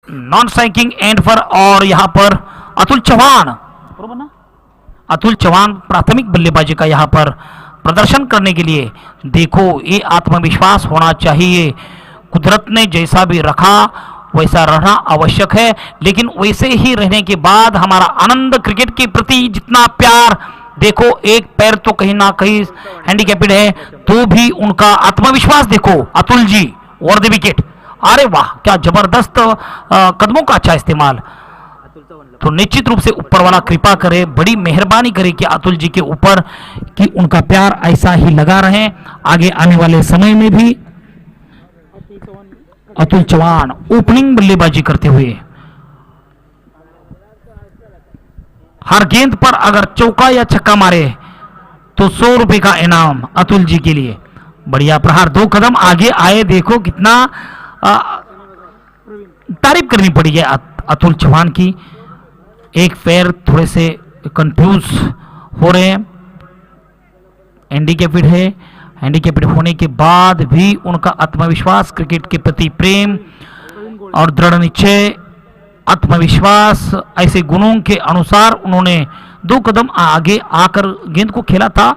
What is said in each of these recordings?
Non striking and पर, और यहां पर अतुल चौहान, बरोबर ना, अतुल चौहान प्राथमिक बल्लेबाजी का यहां पर प्रदर्शन करने के लिए, देखो ये आत्मविश्वास होना चाहिए। कुदरत ने जैसा भी रखा वैसा रहना आवश्यक है, लेकिन वैसे ही रहने के बाद हमारा आनंद, क्रिकेट के प्रति जितना प्यार, देखो एक पैर तो कहीं ना कहीं हैंडीकैप्ड है, तो भी उनका आत्मविश्वास देखो अतुल जी, और द विकेट। अरे वाह, क्या जबरदस्त कदमों का अच्छा इस्तेमाल। तो निश्चित रूप से ऊपर वाला कृपा करे, बड़ी मेहरबानी करे कि अतुल जी के ऊपर, कि उनका प्यार ऐसा ही लगा रहे आगे आने वाले समय में भी। अतुल चौहान ओपनिंग बल्लेबाजी करते हुए, हर गेंद पर अगर चौका या छक्का मारे तो 100 रुपए का इनाम अतुल जी के लिए। बढ़िया प्रहार, 2 कदम आगे आए, देखो कितना तारीफ करनी पड़ी है अतुल चौहान की। एक पैर थोड़े से कंफ्यूज हो रहे हैं, हैंडीकैप्ड है, हैंडीकैप्ड होने के बाद भी उनका आत्मविश्वास, क्रिकेट के प्रति प्रेम और दृढ़ निश्चय, आत्मविश्वास, ऐसे गुणों के अनुसार उन्होंने 2 कदम आगे आकर गेंद को खेला था,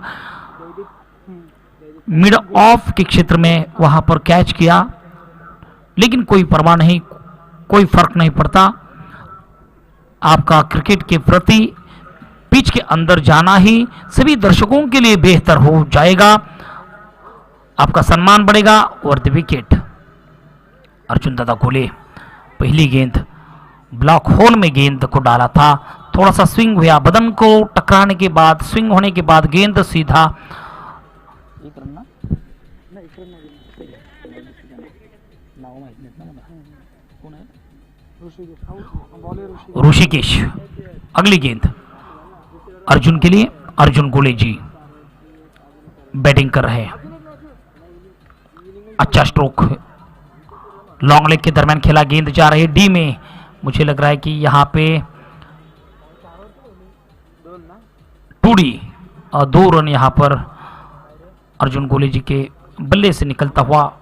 मिड ऑफ के क्षेत्र में वहां पर कैच किया, लेकिन कोई परवाह नहीं, कोई फर्क नहीं पड़ता। आपका क्रिकेट के प्रति पिच के अंदर जाना ही सभी दर्शकों के लिए बेहतर हो जाएगा, आपका सम्मान बढ़ेगा। और द विकेट, अर्जुन दादा गोले, पहली गेंद ब्लॉक होल में गेंद को डाला था, थोड़ा सा स्विंग हुआ, बदन को टकराने के बाद, स्विंग होने के बाद गेंद सीधा ऋषिकेश। अगली गेंद अर्जुन के लिए, अर्जुन गोले जी बैटिंग कर रहे हैं, अच्छा स्ट्रोक, लॉन्ग लेग के दरमियान खेला, गेंद जा रही है डी में। मुझे लग रहा है कि यहां पे 2D, 2 रन यहां पर अर्जुन गोले जी के बल्ले से निकलता हुआ।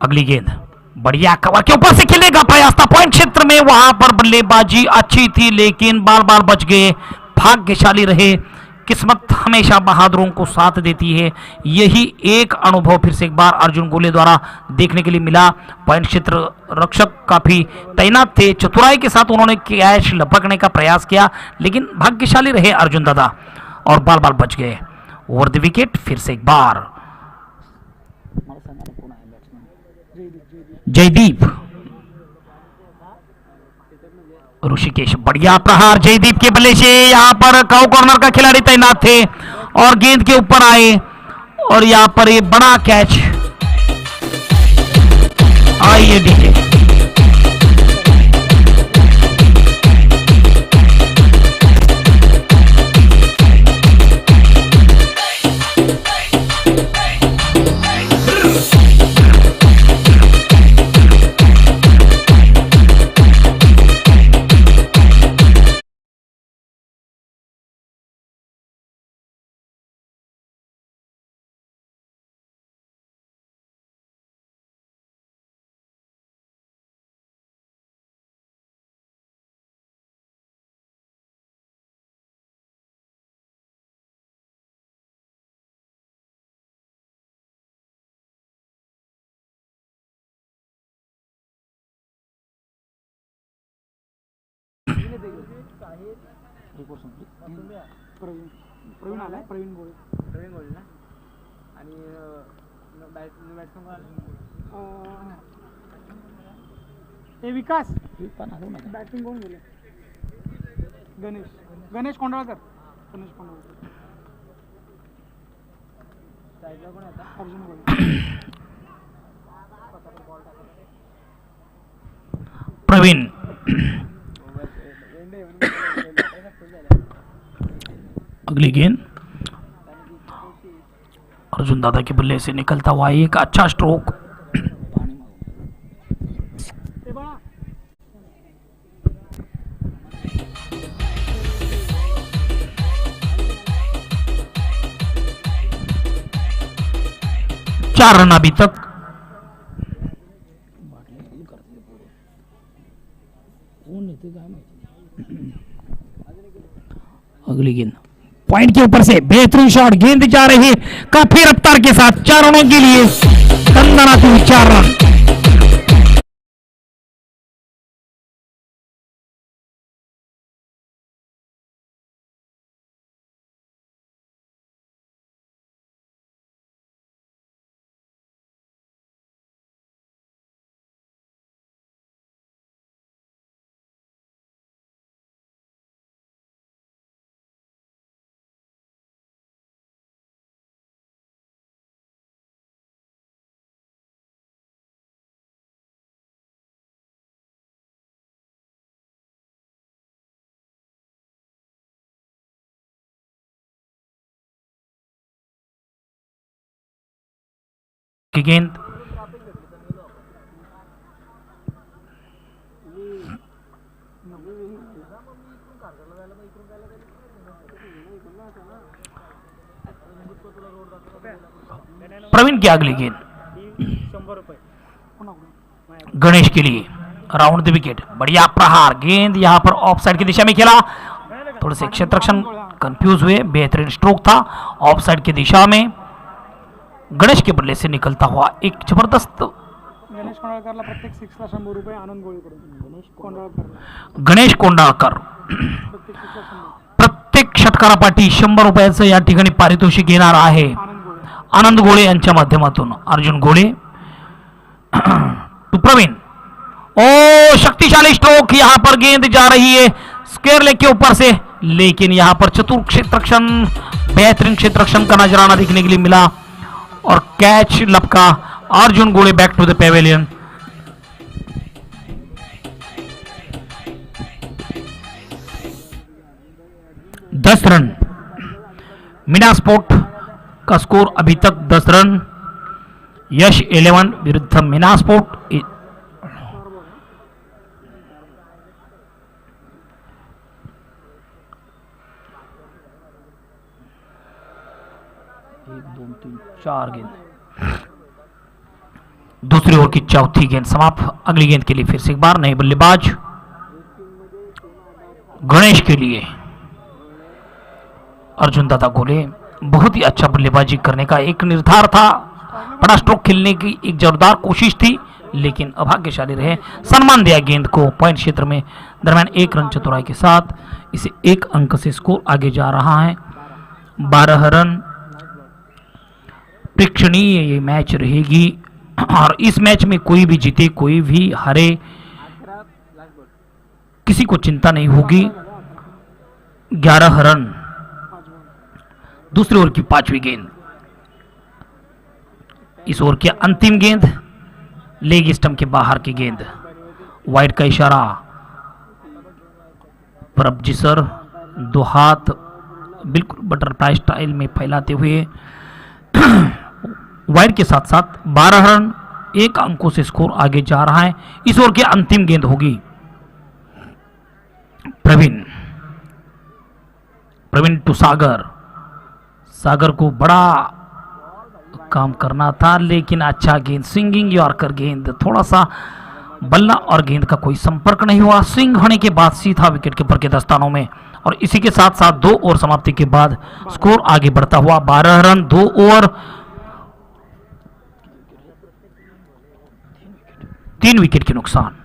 अगली गेंद बढ़िया कवर के ऊपर से खेलेगा प्रयास था, पॉइंट क्षेत्र में, वहां पर बल्लेबाजी अच्छी थी लेकिन बार बार बच गए, भाग्यशाली रहे। किस्मत हमेशा बहादुरों को साथ देती है, यही एक अनुभव फिर से एक बार अर्जुन गोले द्वारा देखने के लिए मिला। पॉइंट क्षेत्र रक्षक काफी तैनात थे, चतुराई के साथ उन्होंने कैच लपकने का प्रयास किया, लेकिन भाग्यशाली रहे अर्जुन दादा और बार बार बच गए। ओवर द विकेट फिर से एक बार जयदीप, ऋषिकेश, बढ़िया प्रहार जयदीप के बल्ले से, यहां पर काउ कॉर्नर का खिलाड़ी तैनात थे और गेंद के ऊपर आए और यहां पर ये बड़ा कैच। आइए डीजे, प्रवीण आलाय, प्रवीण गोळे ना, आणि हे विकास बॅटिंग कोण गेले? गणेश कोंडाळकर, गणेश कोंडाळकर, साईडला कोण आता? अर्जुन गोळे, प्रवीण। अगली गेंद अर्जुन दादा के बल्ले से निकलता हुआ एक अच्छा स्ट्रोक, 4 रन अभी तक। अगली गेंद पॉइंट के ऊपर से बेहतरीन शॉट, गेंद जा रही है काफी रफ्तार के साथ 4 रनों के लिए। दंदनाती 4 रन। की गेंद प्रवीण की अगली गेंद 100 रुपये गणेश के लिए राउंड द विकेट। बढ़िया प्रहार, गेंद यहां पर ऑफ साइड की दिशा में खेला। थोड़े से क्षेत्ररक्षण कंफ्यूज हुए, बेहतरीन स्ट्रोक था ऑफ साइड की दिशा में। गणेश के बल्ले से निकलता हुआ एक जबरदस्त गणेश कोंडाळकरला प्रत्येक 6ला 100 रुपये, आनंद गोळीकडून गणेश कोंडाळकर प्रत्येक 6ला 100, प्रत्येक षटकारापाठी 100 रुपयाचं या ठिकाणी पारितोषिक घेणार आहे आनंद गोळे यांच्या माध्यमातून। अर्जुन गोळे टू प्रवीण, ओ शक्तिशाली स्ट्रोक, यहां पर गेंद जा रही है स्क्वायर लेग के ऊपर से, लेकिन यहां पर चतुर क्षेत्ररक्षण, बेहतरीन क्षेत्ररक्षण का नजराना देखने के लिए मिला और कैच लपका। अर्जुन गोळे बैक टू द पेवेलियन। दस रन मीना स्पोर्ट का स्कोर अभी तक 10 रन। यश 11 विरुद्ध मीना स्पोर्ट। एक 2 3 4 गेंद। दूसरी ओवर की चौथी गेंद समाप्त। अगली गेंद के लिए फिर से एक बार नए बल्लेबाज गणेश के लिए अर्जुन दादा गोले। बहुत ही अच्छा बल्लेबाजी करने का एक निर्धार था, बड़ा स्ट्रोक खेलने की एक जोरदार कोशिश थी, लेकिन अभाग्यशाली रहे। सम्मान दिया गेंद को पॉइंट क्षेत्र में। दरम्यान 1 रन चतुराई के साथ इसे 1 अंक से स्कोर आगे जा रहा है। 12 रन। प्रेक्षणीय ये मैच रहेगी और इस मैच में कोई भी जीते कोई भी हारे किसी को चिंता नहीं होगी। 11 रन। दूसरी ओवर की 5वीं गेंद, इस ओवर की अंतिम गेंद, लेग स्टंप के बाहर की गेंद। वाइड का इशारा। प्रभजी सर 2 हाथ बिल्कुल बटरफ्लाई स्टाइल में फैलाते हुए वाइड के साथ साथ 12 रन 1 अंकों से स्कोर आगे जा रहा है। इस ओवर की अंतिम गेंद होगी। प्रवीण टू सागर। सागर को बड़ा काम करना था, लेकिन अच्छा गेंद, स्विंगिंग यॉर्कर गेंद, थोड़ा सा बल्ला और गेंद का कोई संपर्क नहीं हुआ। स्विंग होने के बाद सीधा विकेट कीपर के दस्तानों में और इसी के साथ साथ 2 ओवर समाप्ति के बाद स्कोर आगे बढ़ता हुआ 12 रन 2 ओवर 3 विकेट के नुकसान।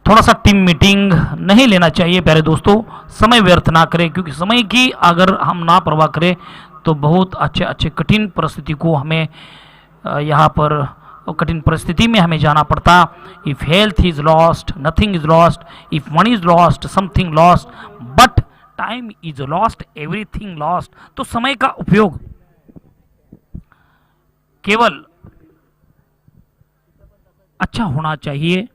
थोड़ा सा टीम मीटिंग नहीं लेना चाहिए प्यारे दोस्तों, समय व्यर्थ ना करें, क्योंकि समय की अगर हम ना परवाह करें तो बहुत अच्छे कठिन परिस्थिति को हमें यहाँ पर कठिन परिस्थिति में हमें जाना पड़ता। If health is lost nothing is lost, if money is lost something lost, but time is lost everything lost. तो समय का उपयोग केवल अच्छा होना चाहिए।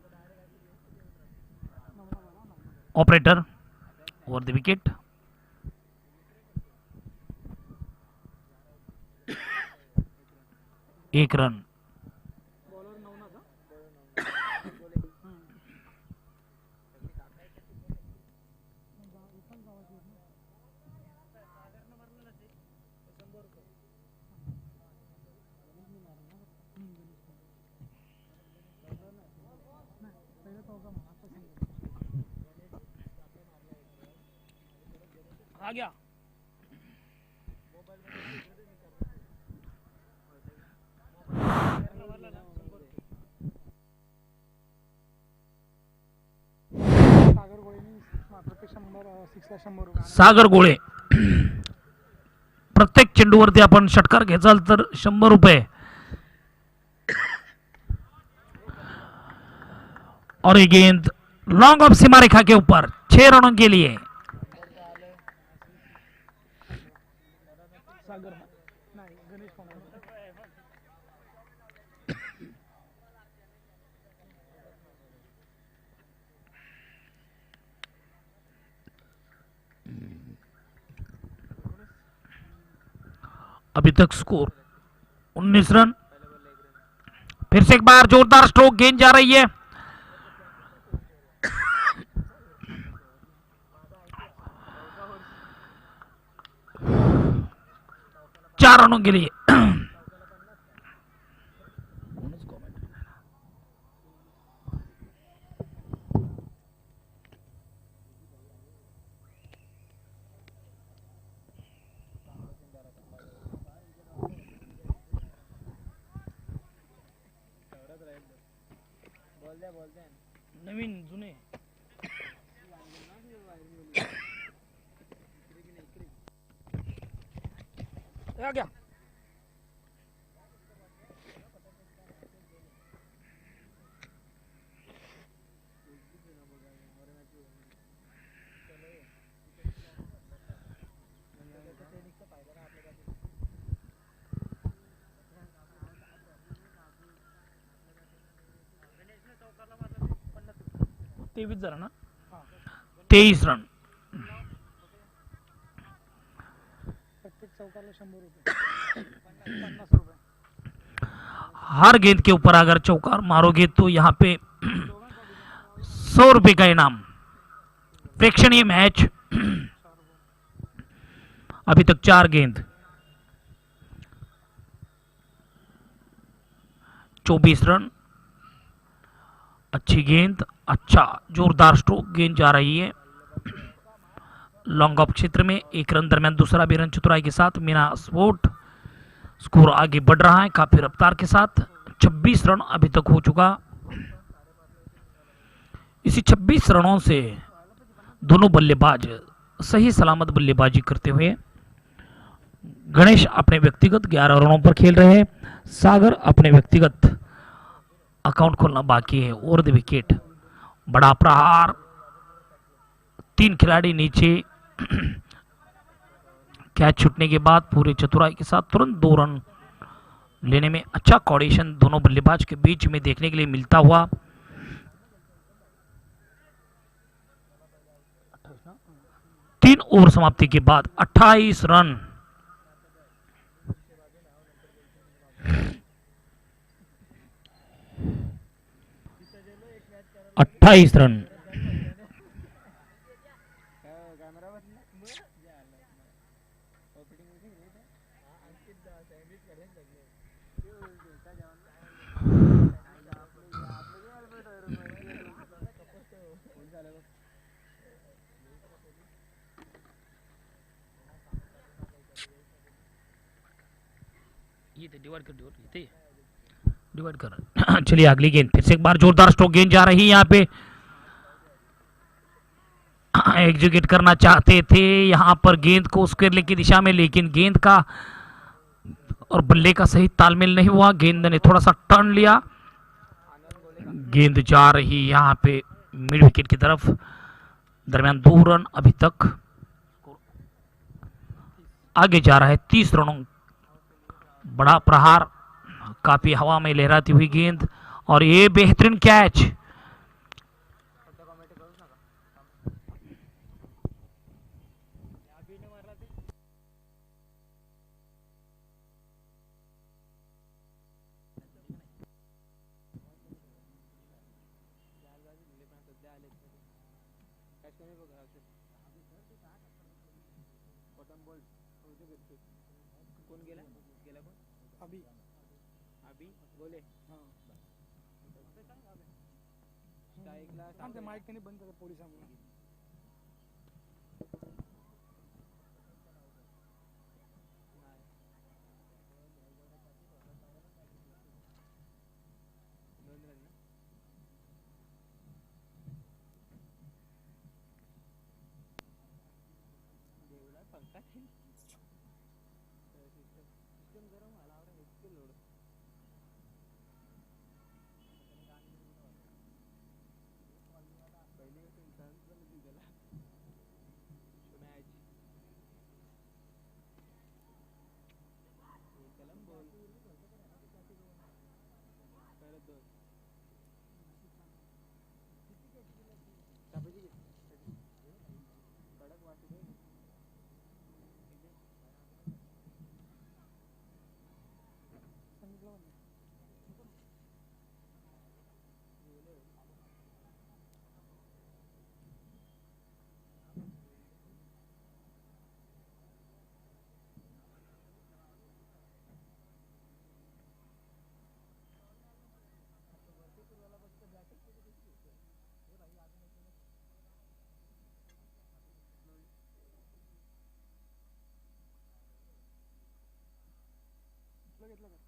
Operator over the wicket. एक रन। गया. सागर गोळेनी प्रत्येक 6ला 100 रुपये. सागर गोळे प्रत्येक चेंडूवरती आपण षटकार घ्याल तर 100 रुपये. और ये गेंद लॉन्ग ऑफ सीमा रेखा के ऊपर 6 रनों के लिए. सागर नाही गणेश फोन. अभी तक स्कोर 19 रन. फिर से एक बार जोरदार स्ट्रोक, गेंद जा रही है. चार रनों के लिए. नवीन जुने आ गया. तेवीस जरा ना. 23 रन. प्रत्येक चौकारला 100 रुपये. 50 रुपये. हर गेंद के ऊपर अगर चौकार मारोगे तो यहाँ पे 100 रुपए का इनाम. प्रेक्षणीय मैच. अभी तक 4 गेंद, 24 रन. अच्छी गेंद, अच्छा जोरदार स्ट्रोक, गेंद जा रही है लॉन्ग ऑफ क्षेत्र में. 1 रन दरमियान दूसरा भी रन चतुराई के साथ मीना स्पोर्ट. स्कोर आगे बढ़ रहा है काफी रफ्तार के साथ. 26 रन अभी तक हो चुका. इसी 26 रनों से दोनों बल्लेबाज सही सलामत बल्लेबाजी करते हुए. गणेश अपने व्यक्तिगत 11 रनों पर खेल रहे हैं. सागर अपने व्यक्तिगत अकाउंट खोलना बाकी है. और द विकेट. बड़ा प्रहार, 3 खिलाड़ी नीचे. कैच छूटने के बाद पूरे चतुराई के साथ तुरंत 2 रन लेने में अच्छा कोऑर्डिनेशन दोनों बल्लेबाज के बीच में देखने के लिए मिलता हुआ. 3 ओवर समाप्ति के बाद 28 रन. 28 रन. ये डिवाइड कर. चलिए अगली गेंद. फिर से एक बार जोरदार स्ट्रोक, गेंद जा रही है यहाँ पे. एग्जीक्यूट करना चाहते थे यहाँ पर गेंद को स्क्वेयर की दिशा में, लेकिन गेंद का और बल्ले का सही तालमेल नहीं हुआ. गेंद ने थोड़ा सा टर्न लिया. गेंद जा रही यहाँ पे मिड विकेट की तरफ. दरमियान 2 रन अभी तक. आगे जा रहा है 30 रनों. बड़ा प्रहार, काफी हवा में लहराती हुई गेंद और ये बेहतरीन कैच. अभी बोले माइक त्यांनी बंद केलं पोलिसांमुळे. तुला घेतलं का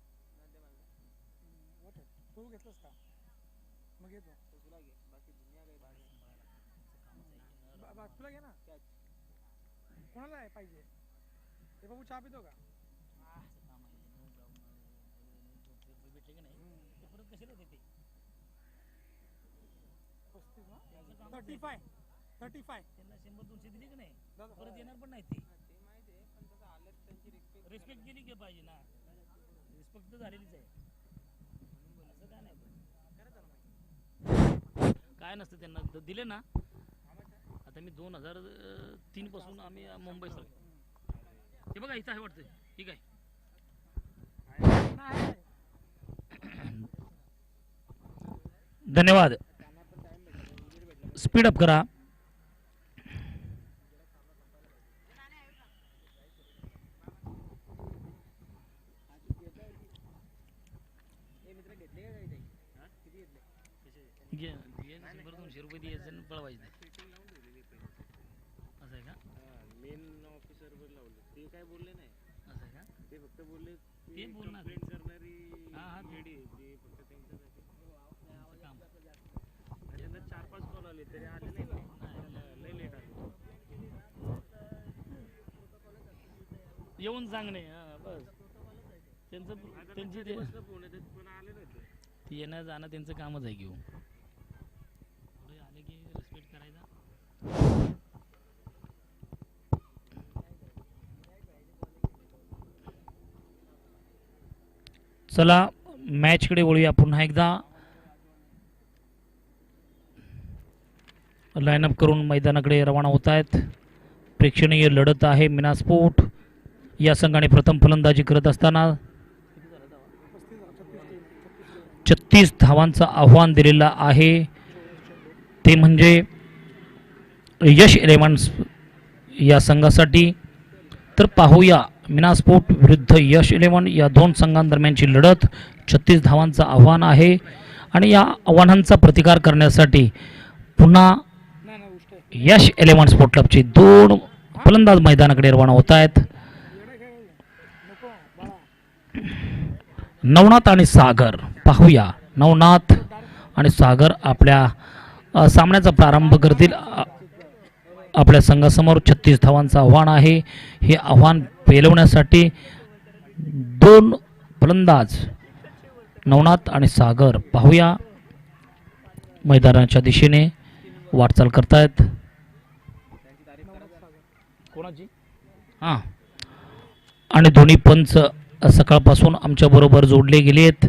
तू घेतलंस का मग घेतो तुला घे ना कोणाला आहे पाहिजे ते बाबू चहा पितो का परत कशाला देते 35 त्यांना 100-200 दिली की नाही परत येणार पण नाही ते रिस्पेक्ट केली की पाहिजे ना रिस्पेक्ट तर झालेलीच आहे असं काय नाही काय नसतं त्यांना दिले ना आता मी 2003 पासून आम्ही मुंबई सर हे बघा इथं आहे वाटतं ठीक आहे धन्यवाद स्पीड अप करा ₹200 पळवायचे असं आहे का मेन ऑफिसरवर लावले ते काय बोलले नाही असं आहे का ते फक्त बोलले ते बोलणार कंप्लेंट करणारी हां लेडी आहे ती फक्त त्यांच्यासाठी काम त्यांना 4-5 कॉल आले तरी आले नाही लय लेट आले येऊन सांगणे बस त्यांचं त्यांची ते फोन येतात पण आले नाही ते येणं जाणं त्यांचं कामच आहे घेऊ पुढे आले की रिस्पेक्ट करायचा चला मॅचकडे वळूया पुन्हा एकदा लाईनअप करून मैदानाकडे रवाना होत आहेत प्रेक्षणीय लढत आहे मिनास्फोट या संघाने प्रथम फलंदाजी करत असताना 36 धावांचं आव्हान दिलेलं आहे ते म्हणजे यश इलेव्हन्स या संघासाठी तर पाहूया मिनास्फोट विरुद्ध यश इलेव्हन या दोन संघांदरम्यानची लढत 36 धावांचं आव्हान आहे आणि या आव्हानांचा प्रतिकार करण्यासाठी पुन्हा यश इलेव्हन स्पोर्ट क्लबचे दोन फलंदाज मैदानाकडे रवाना होत आहेत नवनाथ आणि सागर पाहूया नवनाथ आणि सागर आपल्या सामन्याचा प्रारंभ करतील आपल्या संघासमोर 36 धावांचं आव्हान आहे हे आव्हान पेलवण्यासाठी दोन फलंदाज नवनाथ आणि सागर पाहूया मैदानाच्या दिशेने वाटचाल करतायत कोणाची हां आणि दोन्ही पंच सकाळपासून आमच्याबरोबर जोडले गेले आहेत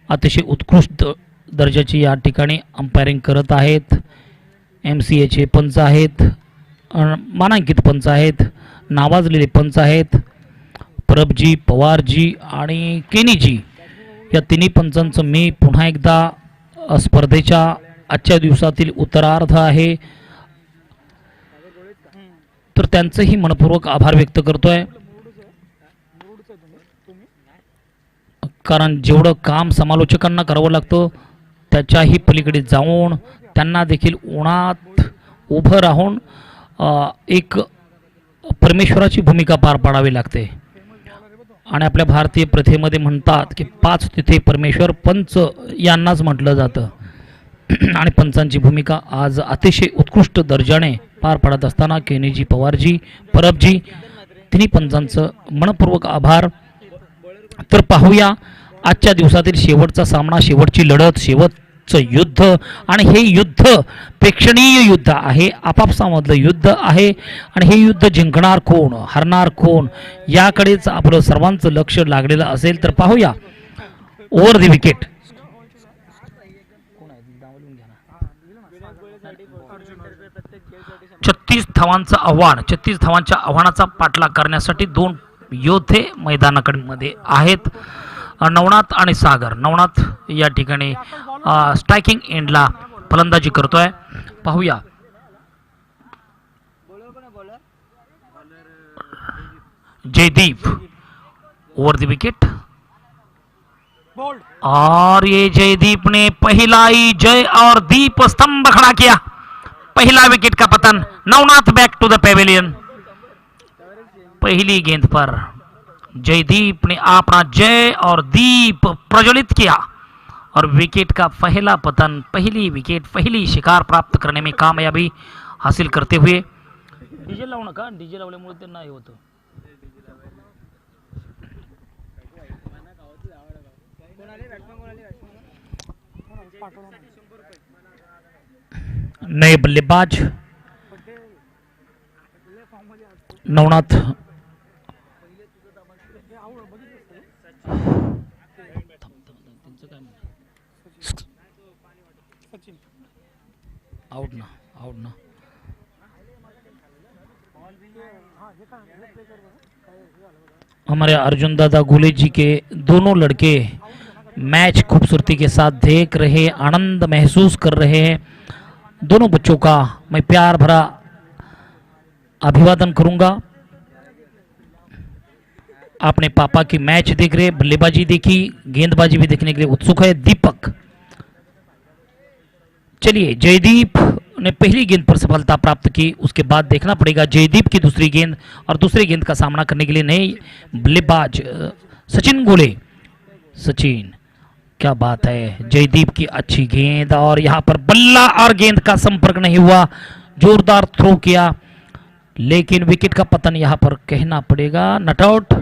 अतिशय उत्कृष्ट दर्जाची या ठिकाणी अंपायरिंग करत आहेत MCAचे पंच आहेत मानांकित पंच आहेत नावाजलेले पंच आहेत परबजी पवारजी आणि केनीजी या तिन्ही पंचांचं मी पुन्हा एकदा स्पर्धेच्या आजच्या दिवसातील उत्तरार्ध आहे तर त्यांचंही मनपूर्वक आभार व्यक्त करतोय कारण जेवढं काम समालोचकांना करावं लागतं त्याच्याही पलीकडे जाऊन त्यांना देखील उन्हात उभं राहून एक परमेश्वराची भूमिका पार पाडावी लागते आणि आपल्या भारतीय प्रथेमध्ये म्हणतात की 5 तिथे परमेश्वर पंच यांनाच म्हटलं जातं आणि पंचांची भूमिका आज अतिशय उत्कृष्ट दर्जाने पार पाडत असताना केनीजी पवारजी परबजी तिन्ही पंचांचं मनपूर्वक आभार. तर पाहूया आजच्या दिवसातील शेवटचा सामना, शेवटची लढत, शेवटचं युद्ध. आणि हे युद्ध प्रेक्षणीय युद्ध आहे, आपापसामधलं युद्ध आहे. आणि हे युद्ध जिंकणार कोण, हरणार कोण, याकडेच आपलं सर्वांचं लक्ष लागलेलं असेल. तर पाहूया ओव्हर द विकेट. 36 धावांचं आव्हान, 36 धावांच्या आव्हानाचा पाठलाग करण्यासाठी दोन योद्धे मैदानाकडे आहेत, नवनाथ आणि सागर. नवनाथ या ठिकाणी स्ट्रायकिंग एंडला फलंदाजी करतोय. पाहूया Jaydeep over the wicket. Bowled और ये जयदीप ने पहला ही जय और दीप स्तंभ खड़ा किया. पहला विकेट का पतन. Navnath back to the pavilion. पहली गेंद पर जयदीप ने अपना जय और दीप प्रज्वलित किया और विकेट का पहला पतन, पहली विकेट, पहली शिकार प्राप्त करने में कामयाबी हासिल करते हुए. डीजे लावू नका, डीजे लावल्यामुळे ते नाही होतं. नए बल्लेबाज नवनाथ सचिन आउट ना, आउट ना. हमारे अर्जुन दादा गुले जी के दोनों लड़के मैच खूबसूरती के साथ देख रहे, आनंद महसूस कर रहे हैं. दोनों बच्चों का मैं प्यार भरा अभिवादन करूंगा. आपने पापा की मैच देख रहे, बल्लेबाजी देखी, गेंदबाजी भी देखने के लिए उत्सुक है. दीपक, चलिए जयदीप ने पहली गेंद पर सफलता प्राप्त की, उसके बाद देखना पड़ेगा जयदीप की दूसरी गेंद. और दूसरी गेंद का सामना करने के लिए नए बल्लेबाज सचिन गोले. सचिन, क्या बात है, जयदीप की अच्छी गेंद और यहां पर बल्ला और गेंद का संपर्क नहीं हुआ. जोरदार थ्रो किया लेकिन विकेट का पतन यहां पर कहना पड़ेगा. नट आउट,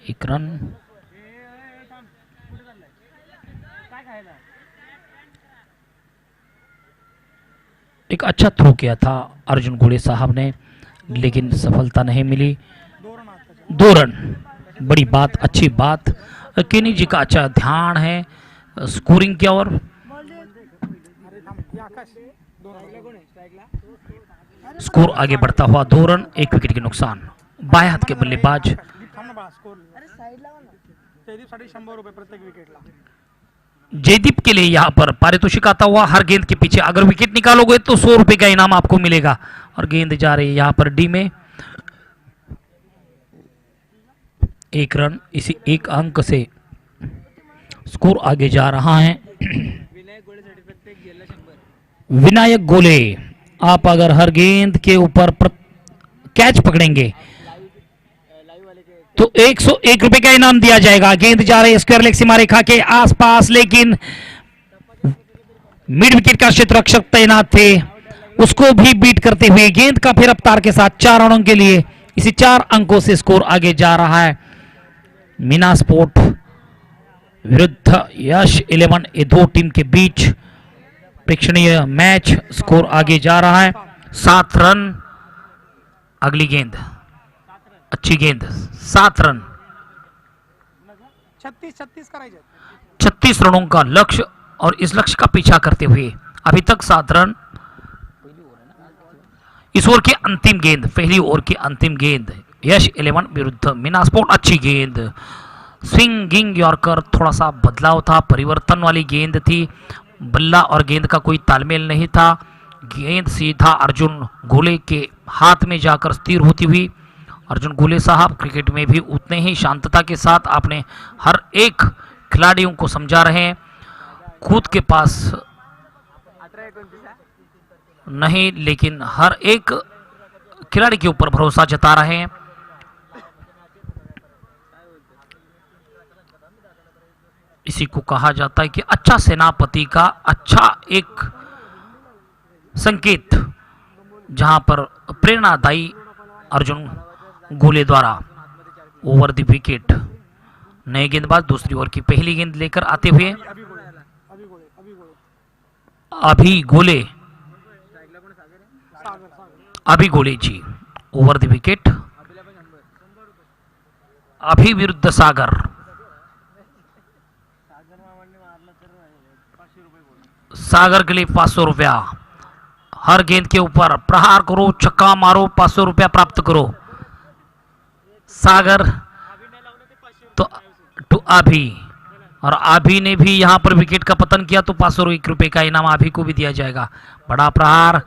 एक रन. एक अच्छा थ्रो किया था अर्जुन गोले साहब ने लेकिन सफलता नहीं मिली. 2 रन, बड़ी बात, अच्छी बात. केनी जी का अच्छा ध्यान है स्कोरिंग की ओर. स्कोर आगे बढ़ता हुआ 2 रन, 1 विकेट के नुकसान. बाएं हाथ के बल्लेबाज जयदीप के लिए यहां पर पारितोषिक आता हुआ. हर गेंद के पीछे अगर विकेट निकालोगे तो 100 रुपए का इनाम आपको मिलेगा. और गेंद जा रही है यहां पर डी में. 1 रन, इसी 1 अंक से स्कोर आगे जा रहा है. विनायक गोले, आप अगर हर गेंद के ऊपर कैच पकड़ेंगे तो 101 रुपए का इनाम दिया जाएगा. गेंद जा रही है स्क्वायर लेग सीमा रेखा के आसपास, लेकिन मिड विकेट का क्षेत्र रक्षक तैनात थे, उसको भी बीट करते हुए गेंद का फिर रफ्तार के साथ 4 रनों के लिए इसी 4 अंकों से स्कोर आगे जा रहा है. मीना स्पोर्ट विरुद्ध यश 11, ये दो टीम के बीच प्रेक्षणीय मैच. स्कोर आगे जा रहा है 7 रन. अगली गेंद, अच्छी गेंद, 7 रन. 36 करायचे. 36 रनों का लक्ष्य और इस लक्ष्य का पीछा करते हुए अभी तक 7 रन. इस ओवर की अंतिम गेंद, पहली ओवर की अंतिम गेंद, यश 11 विरुद्ध मीना स्पोर्ट. अच्छी गेंद, स्विंगिंग यॉर्कर, थोड़ा सा बदलाव था, परिवर्तन वाली गेंद थी. बल्ला और गेंद का कोई तालमेल नहीं था. गेंद सीधा अर्जुन गोले के हाथ में जाकर स्थिर होती हुई. अर्जुन गोले साहब क्रिकेट में भी उतने ही शांतता के साथ आपने हर एक खिलाड़ियों को समझा रहे हैं. खुद के पास नहीं लेकिन हर एक खिलाड़ी के ऊपर भरोसा जता रहे हैं. इसी को कहा जाता है कि अच्छा सेनापति का अच्छा एक संकेत, जहां पर प्रेरणादायी अर्जुन गोले द्वारा ओवर द विकेट। नए गेंदबाज दूसरी ओवर की पहली गेंद लेकर आते हुए अभी गोळे अभी गोळे अभी गोळे अभी गोले, सागर सागर अभी गोले जी ओवर द विकेट। अभी विरुद्ध सागर। सागर के लिए 500 रुपया। हर गेंद के ऊपर प्रहार करो, छक्का मारो, 500 रुपया प्राप्त करो। सागर तो अभी, और अभी ने भी यहां पर विकेट का पतन किया तो 501 रुपए का इनाम अभी को भी दिया जाएगा। बड़ा प्रहार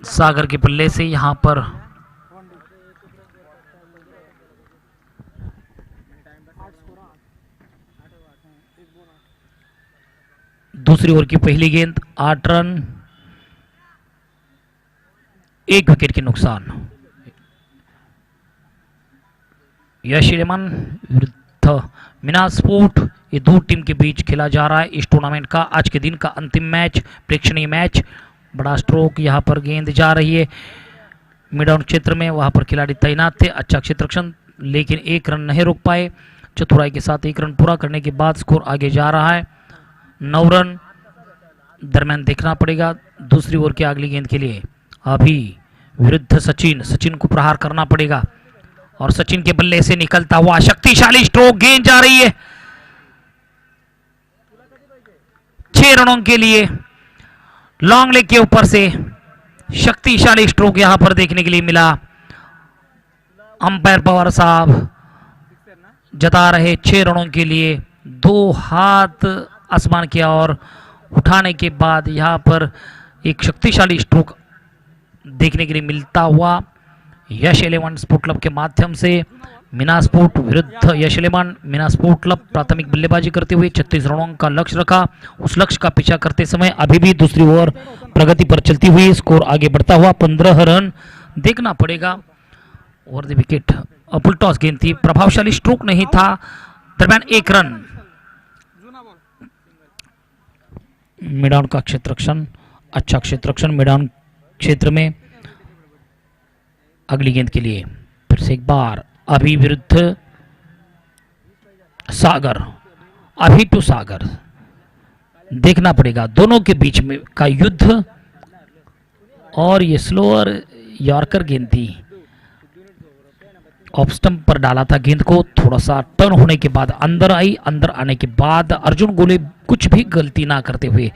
सागर के बल्ले से यहां पर दूसरी ओवर की पहली गेंद 8 रन, 1 विकेट के नुकसान। यश इलेवन विरुद्ध मीना स्पोर्ट, ये दो टीम के बीच खेला जा रहा है इस टूर्नामेंट का आज के दिन का अंतिम मैच, प्रेक्षणीय मैच। बड़ा स्ट्रोक यहां पर गेंद जा रही है मिड ऑन क्षेत्र में, वहां पर खिलाड़ी तैनात थे। अच्छा क्षेत्ररक्षण, लेकिन 1 रन नहीं रोक पाए। चतुराई के साथ 1 रन पूरा करने के बाद स्कोर आगे जा रहा है 9 रन। दरम्यान देखना पड़ेगा दूसरी ओवर की अगली गेंद के लिए। अभी विरुद्ध सचिन, सचिन को प्रहार करना पड़ेगा और सचिन के बल्ले से निकलता हुआ शक्तिशाली स्ट्रोक, गेंद जा रही है 6 रनों के लिए। लॉन्ग लेग के ऊपर से शक्तिशाली स्ट्रोक यहां पर देखने के लिए मिला। अंपायर पवार साहब जता रहे 6 रनों के लिए। 2 हाथ आसमान की ओर उठाने के बाद यहां पर एक शक्तिशाली स्ट्रोक देखने के लिए मिलता हुआ यश इलेवन स्पोर्ट क्लब के माध्यम से। मीना स्पोर्ट विरुद्ध यश इलेवन। मीना स्पोर्ट क्लब प्राथमिक बल्लेबाजी करते हुए 36 रनों का लक्ष्य रखा। उस लक्ष्य का पीछा करते समय अभी भी दूसरी ओवर प्रगति पर चलती हुई, स्कोर आगे बढ़ता हुआ 15 रन देखना पड़ेगा। Over the wicket full toss गेंद थी, प्रभावशाली स्ट्रोक नहीं था। दरम्यान 1 रन। जुना बॉल मिडाउन का क्षेत्ररक्षण, अच्छा क्षेत्ररक्षण मिडाउन क्षेत्र में। अगली गेंद के लिए फिर से एक बार अभी विरुद्ध सागर, अभी टू सागर। देखना पड़ेगा दोनों के बीच में का युद्ध। और ये स्लोअर यॉर्कर गेंद थी, ऑफ स्टंप पर डाला था गेंद को, थोड़ा सा टर्न होने के बाद अंदर आई। अंदर आने के बाद अर्जुन गोले कुछ भी गलती ना करते हुए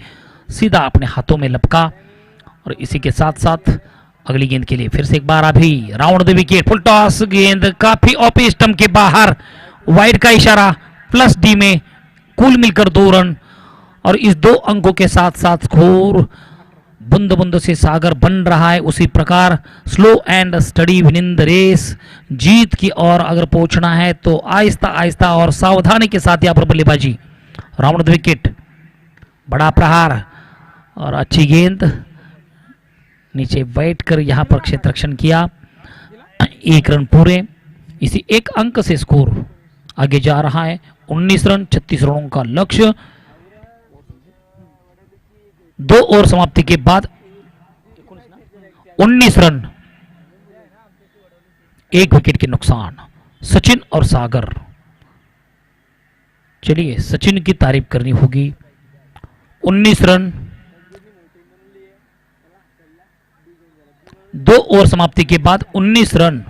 सीधा अपने हाथों में लपका। और इसी के साथ साथ अगली गेंद के लिए फिर से एक बार अभी round the wicket, full toss गेंद काफी ऑफ स्टंप के बाहर, वाइड का इशारा, प्लस डी में कुल मिलकर 2 रन। और इस 2 अंकों के साथ साथ स्कोर बुंद बुंद से सागर बन रहा है। उसी प्रकार slow and steady winning the race, जीत की ओर अगर पहुंचना है तो आहिस्ता आहिस्ता और सावधानी के साथ यहाँ पर बल्लेबाजी। राउंड द विकेट, बड़ा प्रहार और अच्छी गेंद नीचे बैठ कर यहां पर क्षेत्ररक्षण किया। 1 रन पूरे, इसी 1 अंक से स्कोर आगे जा रहा है 19 रन। 36 रनों का लक्ष्य। 2 ओवर समाप्ति के बाद 19 रन, 1 विकेट के नुकसान। सचिन और सागर, चलिए सचिन की तारीफ करनी होगी। 19 रन, 2 ओवर समाप्ति के बाद 19 रन।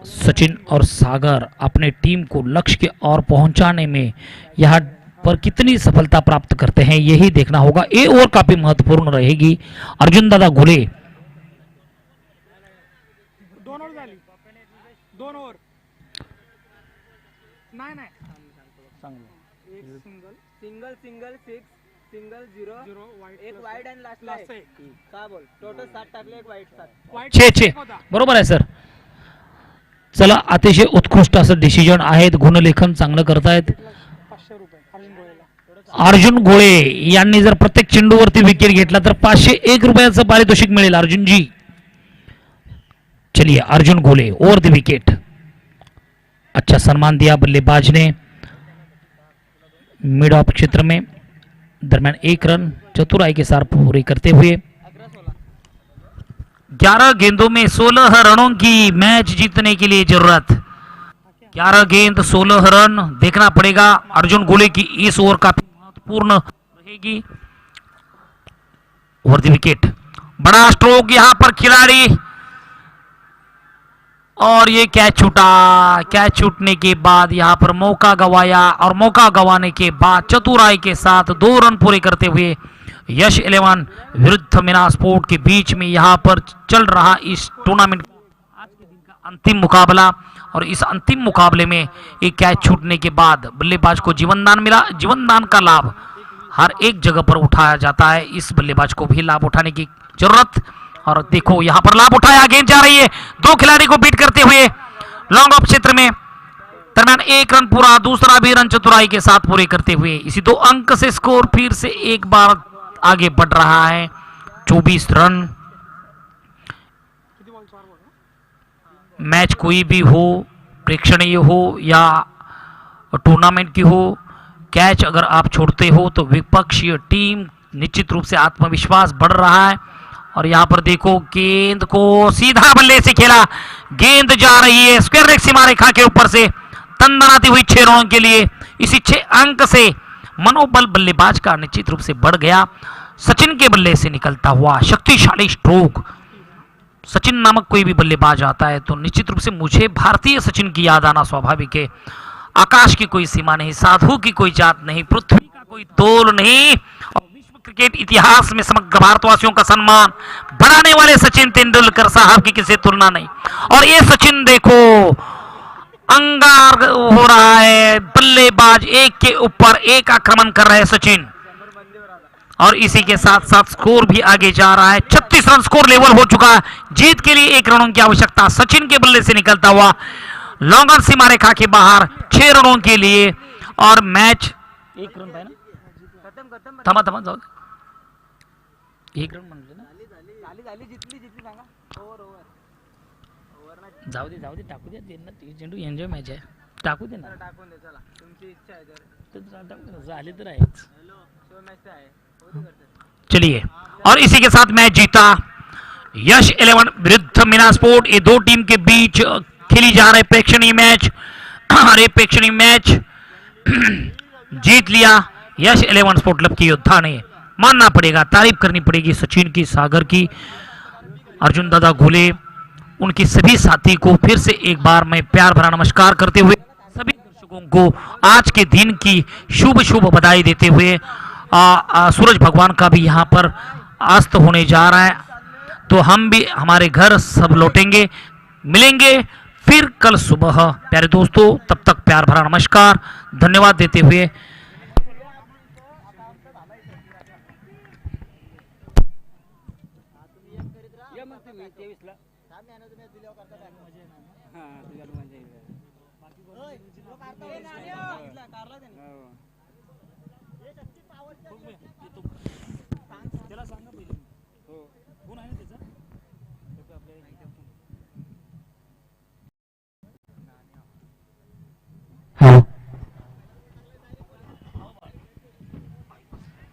सचिन और सागर अपने टीम को लक्ष्य की ओर पहुंचाने में यहां पर कितनी सफलता प्राप्त करते हैं यही देखना होगा। ये ओवर काफी महत्वपूर्ण रहेगी। अर्जुन दादा घोले, 2 ओव्हर झाली, 2 ओव्हर नाही नाही एक single single single 6 single 0 0 white एक वाईड आणि लास्ट लास्ट एक का बोल टोटल 7 टाकले एक वाईट 7 वाईट 6 बरोबर आहे सर. चला, अतिशय उत्कृष्ट असं डिसिजन आहेत. गुणलेखन चांगलं करतायत 500 रुपये अर्जुन गोळेला. अर्जुन गोळे यांनी जर प्रत्येक चेंडूवरती विकेट घेतला तर 501 रुपयाचं पारितोषिक मिळेल अर्जुन जी. चलिए अर्जुन गोले ओवर द विकेट, अच्छा सम्मान दिया बल्लेबाज ने मिड ऑफ क्षेत्र में. दरम्यान 1 रन चतुराई के साथ पूरी करते हुए 11 गेंदों में 16 रनों की मैच जीतने के लिए जरूरत। 11 गेंद 16 रन, देखना पड़ेगा अर्जुन गोले की इस ओवर काफी महत्वपूर्ण रहेगी। ओवर द विकेट, बड़ा स्ट्रोक यहां पर खिलाड़ी, और ये कैच छूटा। कैच छूटने के बाद यहां पर मौका गंवाया, और मौका गंवाने के बाद चतुराई के साथ 2 रन पूरे करते हुए यश 11 विरुद्ध मीना स्पोर्ट के बीच में यहां पर चल रहा इस टूर्नामेंट आज के दिन का अंतिम मुकाबला। और इस अंतिम मुकाबले में एक कैच छूटने के बाद बल्लेबाज को जीवनदान मिला। जीवनदान का लाभ हर एक जगह पर उठाया जाता है, इस बल्लेबाज को भी लाभ उठाने की जरूरत। और देखो यहां पर लाभ उठाया, गेंद जा रही है 2 खिलाड़ी को बीट करते हुए लॉन्ग ऑफ क्षेत्र में, दरम्यान 1 रन पूरा, दूसरा भी रन चतुराई के साथ पूरे करते हुए इसी 2 अंक से स्कोर फिर से एक बार आगे बढ़ रहा है। 24 रन। मैच कोई भी हो, प्रेक्षणीय हो या टूर्नामेंट की हो, कैच अगर आप छोड़ते हो तो विपक्षीय टीम निश्चित रूप से आत्मविश्वास बढ़ रहा है। और यहां पर देखो गेंद को सीधा बल्ले से खेला, गेंद जा रही है स्क्वायर लेग सीमा रेखा के ऊपर से, तंदनाती हुई 6 रनों के लिए। इसी 6 अंक से मनोबल बल्लेबाज का निश्चित रूप से बढ़ गया। सचिन के बल्ले से निकलता हुआ शक्तिशाली स्ट्रोक, सचिन नामक कोई भी बल्लेबाज आता है तो निश्चित रूप से मुझे भारतीय सचिन की याद आना स्वाभाविक है। आकाश की कोई सीमा नहीं, साधु की कोई जात नहीं, पृथ्वी का कोई तोल नहीं, और विश्व क्रिकेट इतिहास में समग्र भारतवासियों का सम्मान बढ़ाने वाले सचिन तेंदुलकर साहब की किसी तुलना नहीं। और ये सचिन देखो अंगार हो रहा है, बल्लेबाज एक के ऊपर एक आक्रमण कर रहे हैं सचिन, और इसी के साथ साथ स्कोर भी आगे जा रहा है। 36 रन स्कोर लेवल हो चुका है। जीत के लिए 1 रनों की आवश्यकता, सचिन के बल्ले से निकलता हुआ लॉन्ग ऑन सीमा रेखा के बाहर 6 रनों के लिए। और मैच 1 रन है ना, थमा थमा जाऊ 1 रन म्हणजे ना, जाऊ दे टाकू दे, चेंडू एन्जॉय मॅच आहे, टाकू दे ना, टाकून दे, चला तुमची इच्छा आहे तर टाकू दे, झाले तर आहेच। शो मैच आहे, हो दे करते। चलिए, और इसी के साथ मैच जीता यश 11 विरुद्ध मीना स्पोर्ट। ये 2 टीम के बीच खेली जा रहे प्रेक्षणीय मैच, और ये प्रेक्षणीय मैच जीत लिया यश 11 स्पोर्ट क्लब के योद्धा ने। मानना पड़ेगा, तारीफ करनी पड़ेगी सचिन की, सागर की, अर्जुन दादा गोले, उनकी सभी साथी को फिर से एक बार मैं प्यार भरा नमस्कार करते हुए सभी दर्शकों को आज के दिन की शुभ शुभ बधाई देते हुए सूरज भगवान का भी यहाँ पर अस्त होने जा रहा है, तो हम भी हमारे घर सब लौटेंगे, मिलेंगे फिर कल सुबह। प्यारे दोस्तों, तब तक प्यार भरा नमस्कार, धन्यवाद देते हुए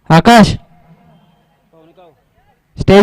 आकाश